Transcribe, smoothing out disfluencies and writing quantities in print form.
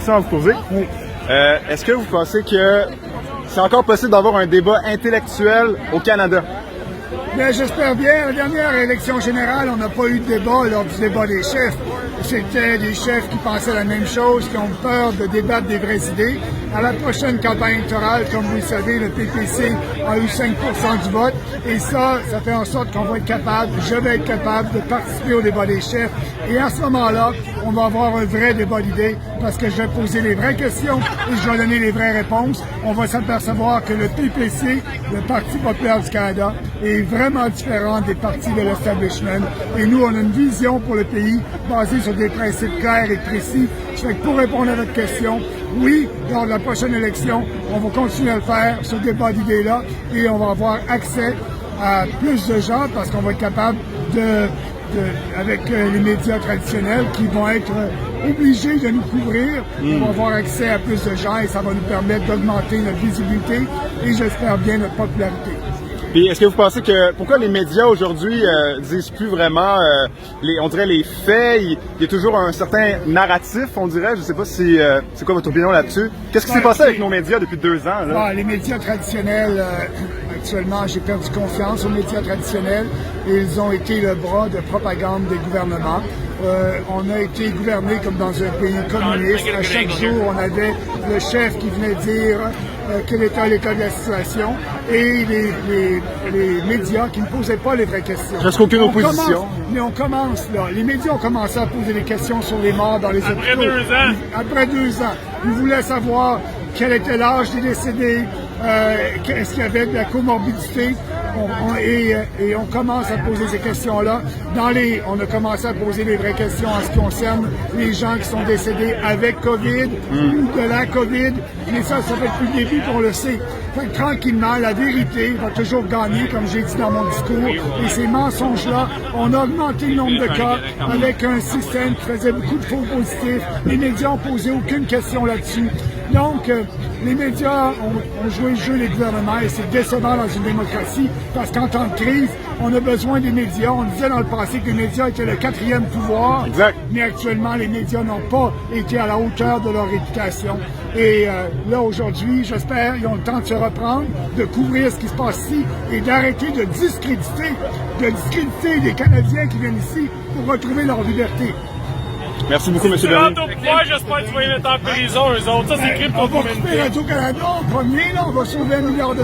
Question à vous poser. Oui. Est-ce que vous pensez que c'est encore possible d'avoir un débat intellectuel au Canada? Bien, j'espère bien. La dernière élection générale, on n'a pas eu de débat lors du débat des chefs. C'était des chefs qui pensaient la même chose, qui ont peur de débattre des vraies idées. À la prochaine campagne électorale, comme vous le savez, le PPC a eu 5 du vote. Et ça fait en sorte qu'on va être capable, je vais être capable de participer au débat des chefs. Et à ce moment-là, on va avoir un vrai débat d'idées parce que je vais poser les vraies questions et je vais donner les vraies réponses. On va s'apercevoir que le PPC, le Parti populaire du Canada, est vraiment différent des partis de l'establishment. Et nous, on a une vision pour le pays basée sur des principes clairs et précis. Fait que pour répondre à votre question, oui, lors de la prochaine élection, on va continuer à le faire, ce débat d'idées-là, et on va avoir accès à plus de gens parce qu'on va être capable avec les médias traditionnels qui vont être obligés de nous couvrir, on va avoir accès à plus de gens et ça va nous permettre d'augmenter notre visibilité et j'espère bien notre popularité. Puis est-ce que vous pensez que pourquoi les médias aujourd'hui disent plus vraiment on dirait les faits, il y a toujours un certain narratif, on dirait, je sais pas si c'est quoi votre opinion là-dessus? Qu'est-ce qui s'est passé avec nos médias depuis 2 ans là? Les médias traditionnels actuellement, j'ai perdu confiance aux médias traditionnels et ils ont été le bras de propagande des gouvernements. On a été gouverné comme dans un pays communiste. À chaque jour, on avait le chef qui venait dire quel était l'état de la situation et les médias qui ne posaient pas les vraies questions. Presque aucune opposition. Mais on commence là. Les médias ont commencé à poser des questions sur les morts dans les hôpitaux. Après 2 ans. Après 2 ans. Ils voulaient savoir quel était l'âge des décédés, est-ce qu'il y avait de la comorbidité. Et on commence à poser ces questions-là. On a commencé à poser les vraies questions en ce qui concerne les gens qui sont décédés avec COVID ou de la COVID. Mais ça fait depuis le début qu'on le sait. Fait que, tranquillement, la vérité va toujours gagner, comme j'ai dit dans mon discours. Et ces mensonges-là, on a augmenté le nombre de cas avec un système qui faisait beaucoup de faux positifs. Les médias n'ont posé aucune question là-dessus. Donc, les médias ont joué le jeu des gouvernements et c'est décevant dans une démocratie parce qu'en temps de crise, on a besoin des médias. On disait dans le passé que les médias étaient le 4e pouvoir, exact. Mais actuellement, les médias n'ont pas été à la hauteur de leur réputation. Et là, aujourd'hui, j'espère qu'ils ont le temps de se reprendre, de couvrir ce qui se passe ici et d'arrêter de discréditer des Canadiens qui viennent ici pour retrouver leur liberté. Merci beaucoup, M. Bernier. J'espère que tu vas y mettre en prison, eux autres. Ça, c'est crime On va couper Radio-Canada en premier, là, on va sauver $1 milliard.